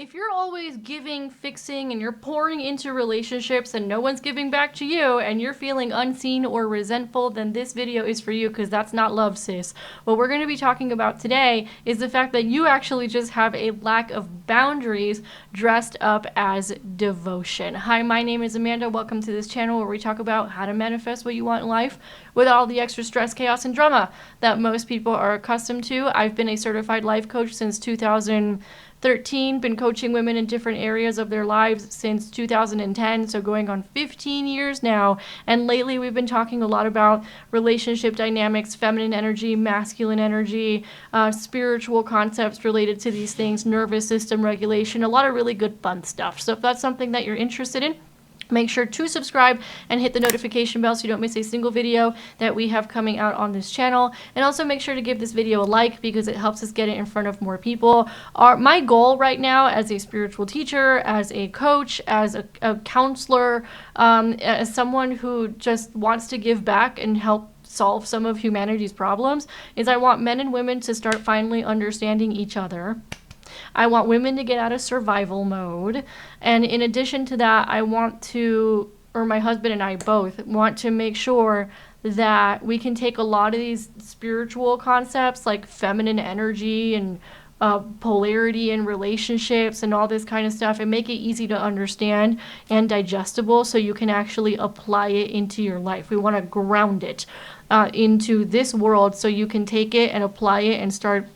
If you're always giving, fixing, and you're pouring into relationships and no one's giving back to you and you're feeling unseen or resentful, then this video is for you because that's not love, sis. What we're going to be talking about today is the fact that you actually just have a lack of boundaries dressed up as devotion. Hi, my name is Amanda. Welcome to this channel where we talk about how to manifest what you want in life with all the extra stress, chaos, and drama that most people are accustomed to. I've been a certified life coach since 2013, been coaching women in different areas of their lives since 2010, so going on 15 years now. And lately we've been talking a lot about relationship dynamics, feminine energy, masculine energy, spiritual concepts related to these things, nervous system regulation, a lot of really good fun stuff. So if that's something that you're interested in, make sure to subscribe and hit the notification bell so you don't miss a single video that we have coming out on this channel. And also make sure to give this video a like because it helps us get it in front of more people. My goal right now as a spiritual teacher, as a coach, as a counselor, as someone who just wants to give back and help solve some of humanity's problems, is I want men and women to start finally understanding each other. I want women to get out of survival mode. And in addition to that, I want to, or my husband and I both, want to make sure that we can take a lot of these spiritual concepts like feminine energy and polarity in relationships and all this kind of stuff and make it easy to understand and digestible so you can actually apply it into your life. We want to ground it into this world so you can take it and apply it and start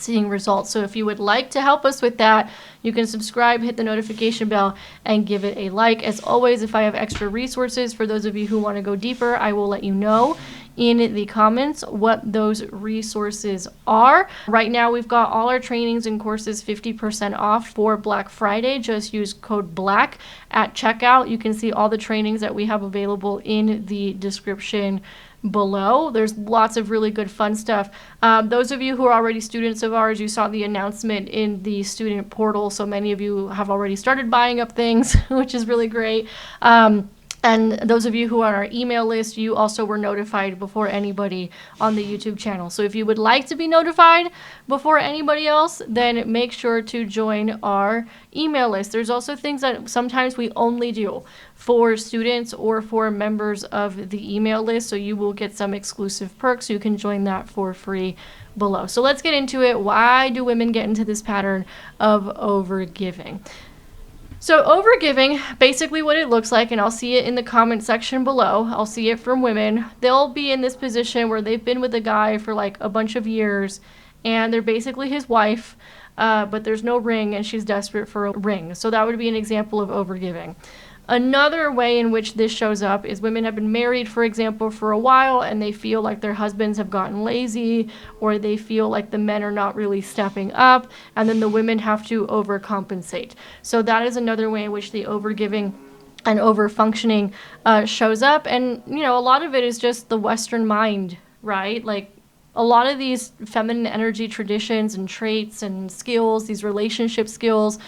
seeing results. So if you would like to help us with that, you can subscribe, hit the notification bell, and give it a like. As always, if I have extra resources for those of you who want to go deeper, I will let you know in the comments what those resources are. Right now, we've got all our trainings and courses 50% off for Black Friday. Just use code BLACK at checkout. You can see all the trainings that we have available in the description below. There's lots of really good fun stuff. Those of you who are already students of ours, you saw the announcement in the student portal, so many of you have already started buying up things, which is really great. And those of you who are on our email list, you also were notified before anybody on the YouTube channel. So if you would like to be notified before anybody else, then make sure to join our email list. There's also things that sometimes we only do for students or for members of the email list. So you will get some exclusive perks. You can join that for free below. So let's get into it. Why do women get into this pattern of overgiving? So overgiving, basically what it looks like, and I'll see it in the comment section below, I'll see it from women, they'll be in this position where they've been with a guy for like a bunch of years, and they're basically his wife, but there's no ring, and she's desperate for a ring. So that would be an example of overgiving. Another way in which this shows up is women have been married, for example, for a while, and they feel like their husbands have gotten lazy, or they feel like the men are not really stepping up, and then the women have to overcompensate. So that is another way in which the overgiving and overfunctioning shows up. And, you know, a lot of it is just the Western mind, right? Like, a lot of these feminine energy traditions and traits and skills, these relationship skills,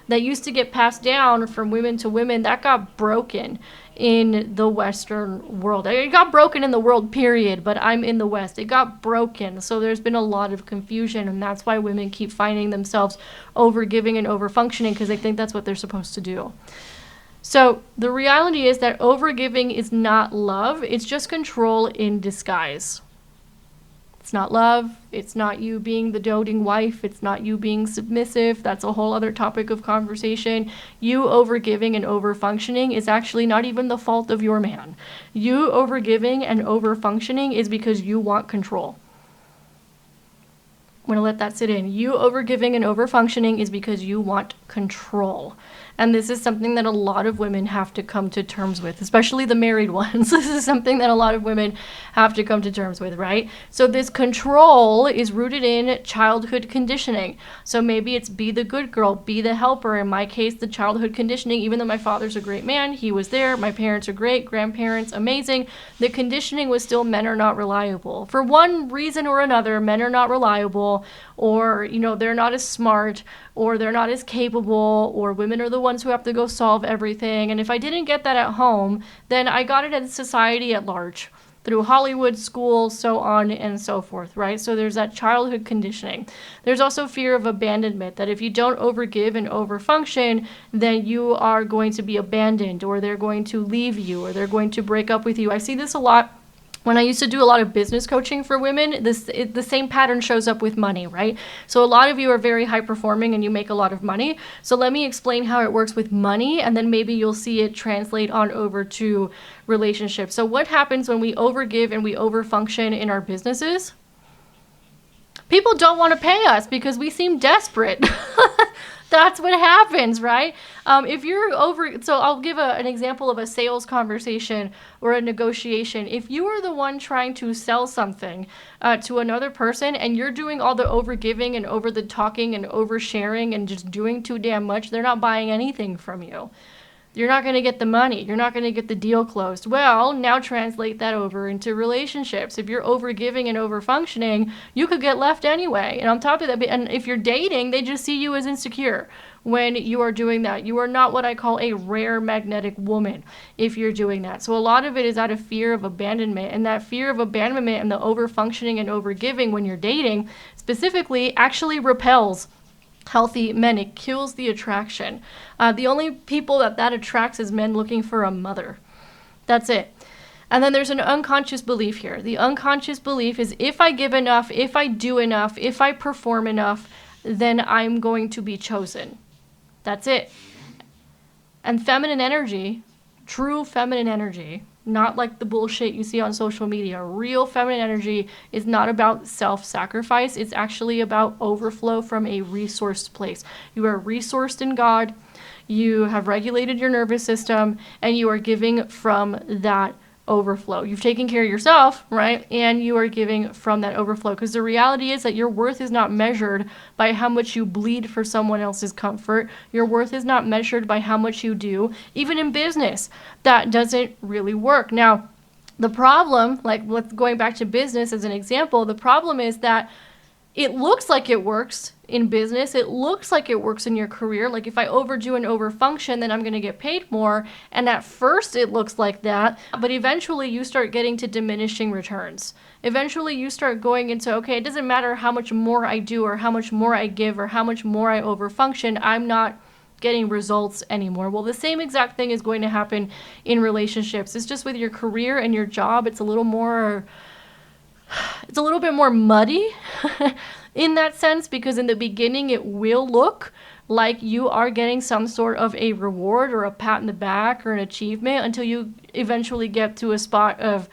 that used to get passed down from women to women, that got broken in the Western world. It got broken in the world, period, but I'm in the West. It got broken. So there's been a lot of confusion, and that's why women keep finding themselves overgiving and overfunctioning because they think that's what they're supposed to do. So the reality is that overgiving is not love. It's just control in disguise. It's not love. It's not you being the doting wife. It's not you being submissive. That's a whole other topic of conversation. You overgiving and overfunctioning is actually not even the fault of your man. You overgiving and overfunctioning is because you want control. I'm going to let that sit in. You overgiving and overfunctioning is because you want control. And this is something that a lot of women have to come to terms with, especially the married ones. This is something that a lot of women have to come to terms with, right? So this control is rooted in childhood conditioning. So maybe it's be the good girl, be the helper. In my case, the childhood conditioning, even though my father's a great man, he was there, my parents are great, grandparents, amazing, the conditioning was still men are not reliable. For one reason or another, men are not reliable, or, you know, they're not as smart, or they're not as capable, or women are the ones who have to go solve everything. And if I didn't get that at home, then I got it in society at large. through Hollywood school, so on and so forth, right? So there's that childhood conditioning. There's also fear of abandonment, that if you don't overgive and overfunction, then you are going to be abandoned, or they're going to leave you, or they're going to break up with you. I see this a lot. When I used to do a lot of business coaching for women, the same pattern shows up with money, right? So a lot of you are very high performing and you make a lot of money. So let me explain how it works with money, and then maybe you'll see it translate on over to relationships. So what happens when we overgive and we overfunction in our businesses? People don't want to pay us because we seem desperate. That's what happens, right? If you're so I'll give an example of a sales conversation or a negotiation. If you are the one trying to sell something to another person, and you're doing all the overgiving and over the talking and oversharing and just doing too damn much, they're not buying anything from you. You're not going to get the money. You're not going to get the deal closed. Well, now translate that over into relationships. If you're overgiving and overfunctioning, you could get left anyway. And on top of that, and if you're dating, they just see you as insecure when you are doing that. You are not what I call a rare magnetic woman if you're doing that. So a lot of it is out of fear of abandonment. And that fear of abandonment and the overfunctioning and overgiving when you're dating specifically actually repels healthy men. It kills the attraction. The only people that attracts is men looking for a mother. That's it. And then there's an unconscious belief here. The unconscious belief is, if I give enough, if I do enough, if I perform enough, then I'm going to be chosen. That's it. And feminine energy, true feminine energy, not like the bullshit you see on social media. Real feminine energy is not about self-sacrifice. It's actually about overflow from a resourced place. You are resourced in God. You have regulated your nervous system, and you are giving from that overflow. You've taken care of yourself, right? And you are giving from that overflow, because the reality is that your worth is not measured by how much you bleed for someone else's comfort. Your worth is not measured by how much you do. Even in business, that doesn't really work. Now, the problem, like going back to business as an example, the problem is that it looks like it works in business. It looks like it works in your career. Like, if I overdo and overfunction, then I'm going to get paid more. And at first it looks like that, but eventually you start getting to diminishing returns. Eventually you start going into, okay, it doesn't matter how much more I do or how much more I give or how much more I overfunction, I'm not getting results anymore. Well, the same exact thing is going to happen in relationships. It's just with your career and your job, it's a little bit more muddy in that sense, because in the beginning it will look like you are getting some sort of a reward or a pat in the back or an achievement, until you eventually get to a spot of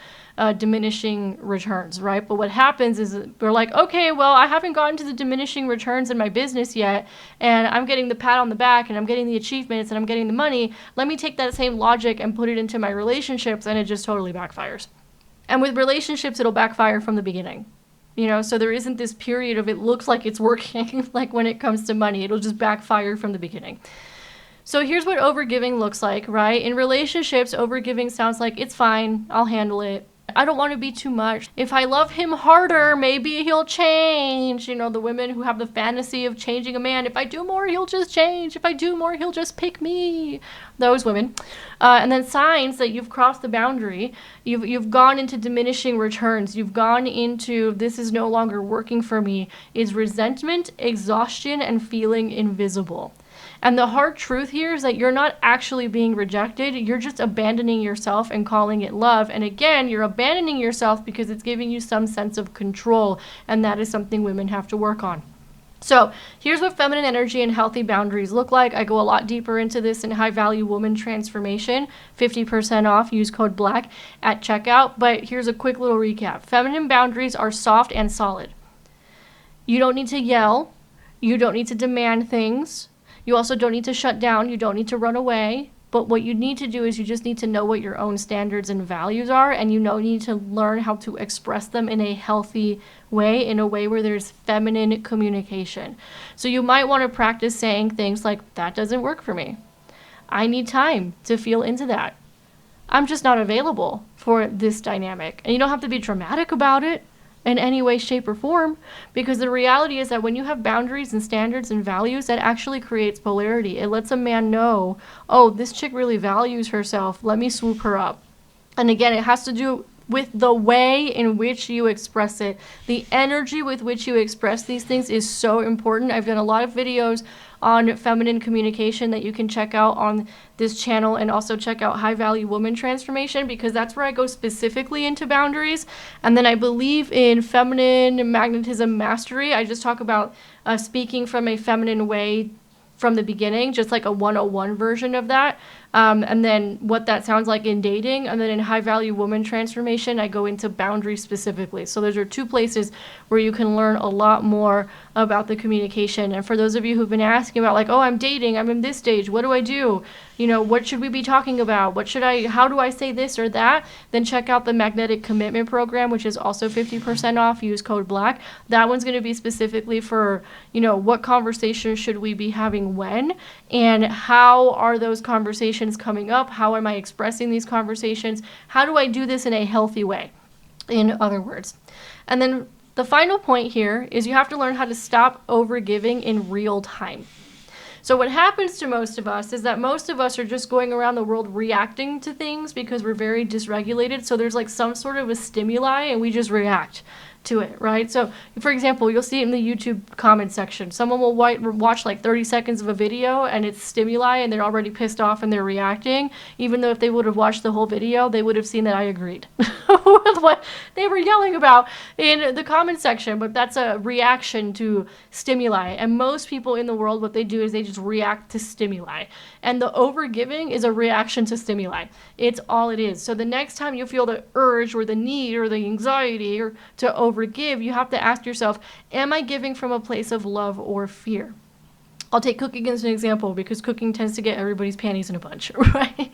diminishing returns, right? But what happens is we're like, okay, well, I haven't gotten to the diminishing returns in my business yet, and I'm getting the pat on the back, and I'm getting the achievements, and I'm getting the money. Let me take that same logic and put it into my relationships, and it just totally backfires. And with relationships, it'll backfire from the beginning. So there isn't this period of it looks like it's working, like when it comes to money. It'll just backfire from the beginning. So here's what overgiving looks like, right? In relationships, overgiving sounds like, it's fine, I'll handle it. I don't want to be too much. If I love him harder, maybe he'll change. The women who have the fantasy of changing a man. If I do more, he'll just change. If I do more, he'll just pick me. Those women. And then signs that you've crossed the boundary. You've gone into diminishing returns. You've gone into, this is no longer working for me, is resentment, exhaustion, and feeling invisible. And the hard truth here is that you're not actually being rejected. You're just abandoning yourself and calling it love. And again, you're abandoning yourself because it's giving you some sense of control. And that is something women have to work on. So here's what feminine energy and healthy boundaries look like. I go a lot deeper into this in High Value Woman Transformation. 50% off. Use code BLACK at checkout. But here's a quick little recap. Feminine boundaries are soft and solid. You don't need to yell. You don't need to demand things. You also don't need to shut down. You don't need to run away. But what you need to do is you just need to know what your own standards and values are, and you need to learn how to express them in a healthy way, in a way where there's feminine communication. So you might want to practice saying things like, that doesn't work for me. I need time to feel into that. I'm just not available for this dynamic. And you don't have to be dramatic about it in any way, shape, or form, because the reality is that when you have boundaries and standards and values, that actually creates polarity. It lets a man know, oh, this chick really values herself. Let me swoop her up. And again, it has to do with the way in which you express it. The energy with which you express these things is so important. I've done a lot of videos on feminine communication that you can check out on this channel, and also check out High Value Woman Transformation, because that's where I go specifically into boundaries. And then I believe in Feminine Magnetism Mastery. I just talk about speaking from a feminine way from the beginning, just like a 101 version of that. And then what that sounds like in dating. And then in High Value Woman Transformation, I go into boundaries specifically. So those are two places where you can learn a lot more about the communication. And for those of you who've been asking about, like, oh, I'm dating, I'm in this stage, what do I do? You know, what should we be talking about? How do I say this or that? Then check out the Magnetic Commitment Program, which is also 50% off. Use code BLACK. That one's going to be specifically for, you know, what conversations should we be having when, and how are those conversations coming up? How am I expressing these conversations? How do I do this in a healthy way, in other words? And then the final point here is you have to learn how to stop overgiving in real time. So what happens to most of us is that most of us are just going around the world reacting to things because we're very dysregulated. So there's like some sort of a stimuli and we just react to it, right? So, for example, you'll see it in the YouTube comment section. Someone will watch like 30 seconds of a video and it's stimuli and they're already pissed off and they're reacting, even though if they would have watched the whole video, they would have seen that I agreed with what they were yelling about in the comment section. But that's a reaction to stimuli. And most people in the world, what they do is they just react to stimuli. And the overgiving is a reaction to stimuli. It's all it is. So the next time you feel the urge or the need or the anxiety or to overgive, you have to ask yourself, am I giving from a place of love or fear? I'll take cooking as an example because cooking tends to get everybody's panties in a bunch, right?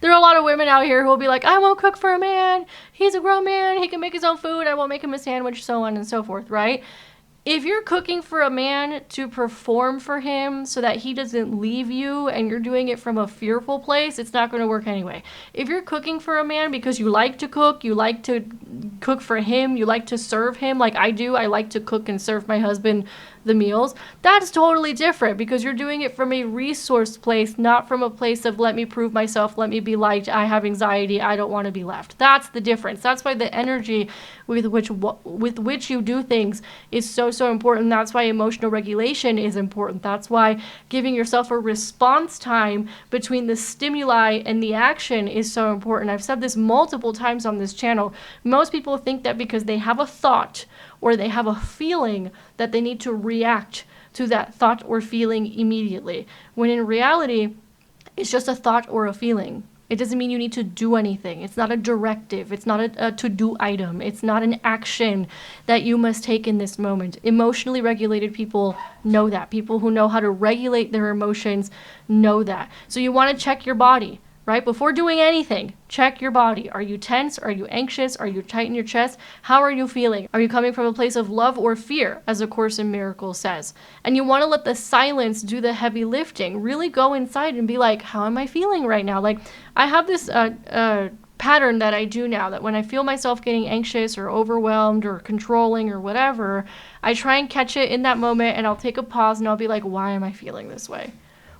There are a lot of women out here who will be like, I won't cook for a man. He's a grown man. He can make his own food. I won't make him a sandwich, so on and so forth, right? If you're cooking for a man to perform for him so that he doesn't leave you and you're doing it from a fearful place, it's not going to work anyway. If you're cooking for a man because you like to cook for him, you like to serve him like I do, I like to cook and serve my husband the meals, that's totally different because you're doing it from a resource place, not from a place of let me prove myself, let me be liked, I have anxiety, I don't want to be left. That's the difference. That's why the energy with which you do things is so important. That's why emotional regulation is important. That's why giving yourself a response time between the stimuli and the action is so important. I've said this multiple times on this channel. Most people think that because they have a thought or they have a feeling that they need to react to that thought or feeling immediately, when in reality, it's just a thought or a feeling. It doesn't mean you need to do anything. It's not a directive. It's not a to-do item. It's not an action that you must take in this moment. Emotionally regulated people know that. People who know how to regulate their emotions know that. So you want to check your body, right? Before doing anything, check your body. Are you tense? Are you anxious? Are you tight in your chest? How are you feeling? Are you coming from a place of love or fear, as A Course in Miracles says? And you want to let the silence do the heavy lifting. Really go inside and be like, how am I feeling right now? Like, I have this pattern that I do now, that when I feel myself getting anxious or overwhelmed or controlling or whatever, I try and catch it in that moment and I'll take a pause and I'll be like, why am I feeling this way?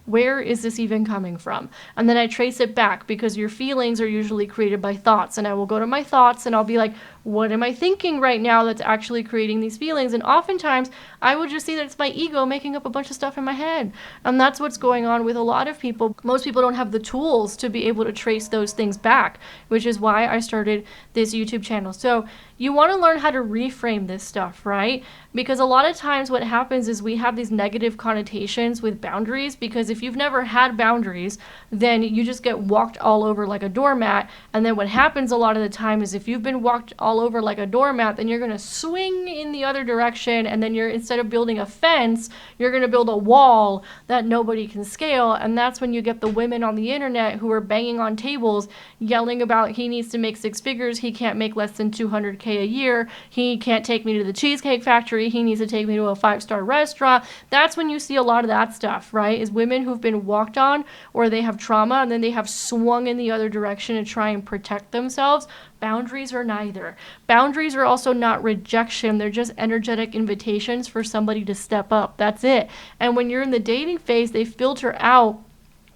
Where is this even coming from? And then I trace it back, because your feelings are usually created by thoughts. And I will go to my thoughts and I'll be like, what am I thinking right now that's actually creating these feelings? And oftentimes I would just see that it's my ego making up a bunch of stuff in my head. And that's what's going on with a lot of people. Most people don't have the tools to be able to trace those things back, which is why I started this YouTube channel. So you want to learn how to reframe this stuff, right? Because a lot of times what happens is we have these negative connotations with boundaries, because if you've never had boundaries, then you just get walked all over like a doormat. And then what happens a lot of the time is if you've been walked all over like a doormat, then you're going to swing in the other direction, and then instead of building a fence, you're going to build a wall that nobody can scale. And that's when you get the women on the internet who are banging on tables yelling about he needs to make 6 figures, he can't make less than 200K a year, he can't take me to the Cheesecake Factory, he needs to take me to a 5-star restaurant. That's when you see a lot of that stuff, right? Is women who've been walked on, or they have trauma and then they have swung in the other direction to try and protect themselves. Boundaries are neither. Boundaries are also not rejection. They're just energetic invitations for somebody to step up. That's it. And when you're in the dating phase, they filter out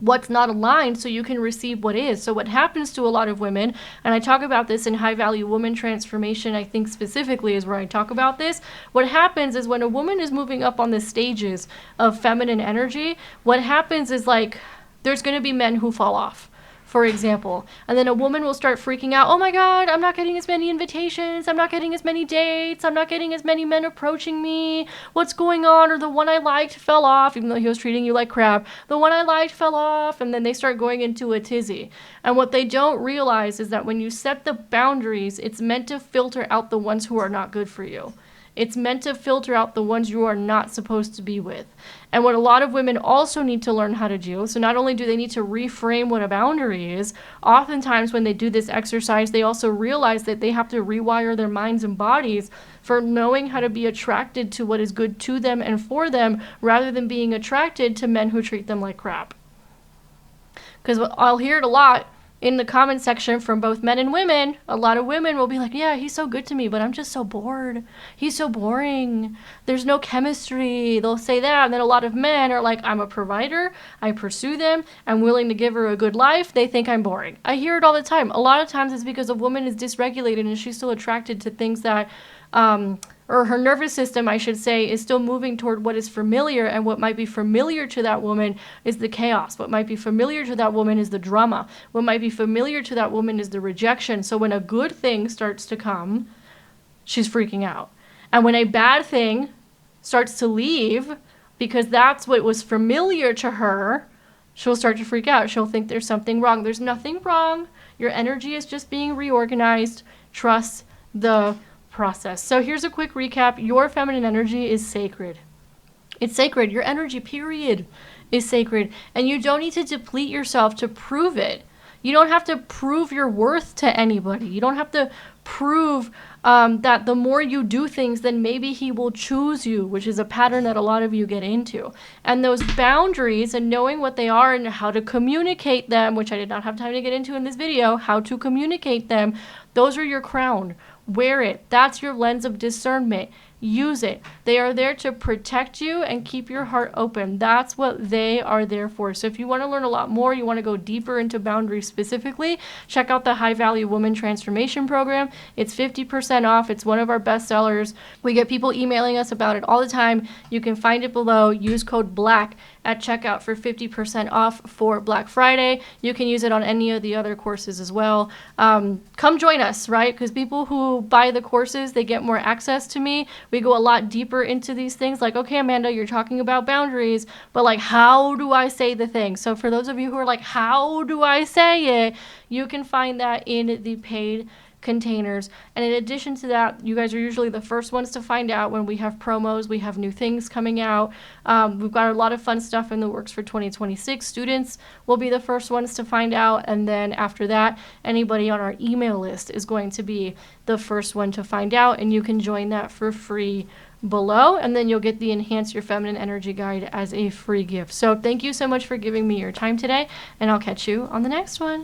what's not aligned so you can receive what is. So what happens to a lot of women, and I talk about this in High Value Woman Transformation, I think specifically is where I talk about this. What happens is when a woman is moving up on the stages of feminine energy, what happens is like there's going to be men who fall off, for example. And then a woman will start freaking out. Oh my God, I'm not getting as many invitations. I'm not getting as many dates. I'm not getting as many men approaching me. What's going on? Or the one I liked fell off, even though he was treating you like crap. The one I liked fell off. And then they start going into a tizzy. And what they don't realize is that when you set the boundaries, it's meant to filter out the ones who are not good for you. It's meant to filter out the ones you are not supposed to be with. And what a lot of women also need to learn how to do, so not only do they need to reframe what a boundary is, oftentimes when they do this exercise, they also realize that they have to rewire their minds and bodies for knowing how to be attracted to what is good to them and for them, rather than being attracted to men who treat them like crap. Because I'll hear it a lot in the comment section from both men and women. A lot of women will be like, yeah, he's so good to me, but I'm just so bored. He's so boring. There's no chemistry. They'll say that. And then a lot of men are like, I'm a provider. I pursue them. I'm willing to give her a good life. They think I'm boring. I hear it all the time. A lot of times it's because a woman is dysregulated and she's still attracted to things that, or her nervous system, I should say, is still moving toward what is familiar, and what might be familiar to that woman is the chaos. What might be familiar to that woman is the drama. What might be familiar to that woman is the rejection. So when a good thing starts to come, she's freaking out. And when a bad thing starts to leave, because that's what was familiar to her, she'll start to freak out. She'll think there's something wrong. There's nothing wrong. Your energy is just being reorganized. Trust the process. So here's a quick recap. Your feminine energy is sacred. It's sacred. Your energy, period, is sacred. And you don't need to deplete yourself to prove it. You don't have to prove your worth to anybody. You don't have to prove that the more you do things, then maybe he will choose you, which is a pattern that a lot of you get into. And those boundaries and knowing what they are and how to communicate them, which I did not have time to get into in this video, how to communicate them, those are your crown. Wear it. That's your lens of discernment. Use it. They are there to protect you and keep your heart open. That's what they are there for. So if you want to learn a lot more, you want to go deeper into boundaries specifically, check out the High Value Woman Transformation Program. It's 50% off. It's one of our best sellers. We get people emailing us about it all the time. You can find it below. Use code BLACK at checkout for 50% off for Black Friday. You can use it on any of the other courses as well. Come join us, right? Because people who buy the courses, they get more access to me. We go a lot deeper into these things, like, okay, Amanda, you're talking about boundaries, but like, how do I say the thing? So for those of you who are like, how do I say it? You can find that in the paid containers. And in addition to that, you guys are usually the first ones to find out when we have promos, we have new things coming out. We've got a lot of fun stuff in the works for 2026. Students will be the first ones to find out, and then after that, anybody on our email list is going to be the first one to find out, and you can join that for free below, and then you'll get the Enhance Your Feminine Energy Guide as a free gift. So thank you so much for giving me your time today, and I'll catch you on the next one.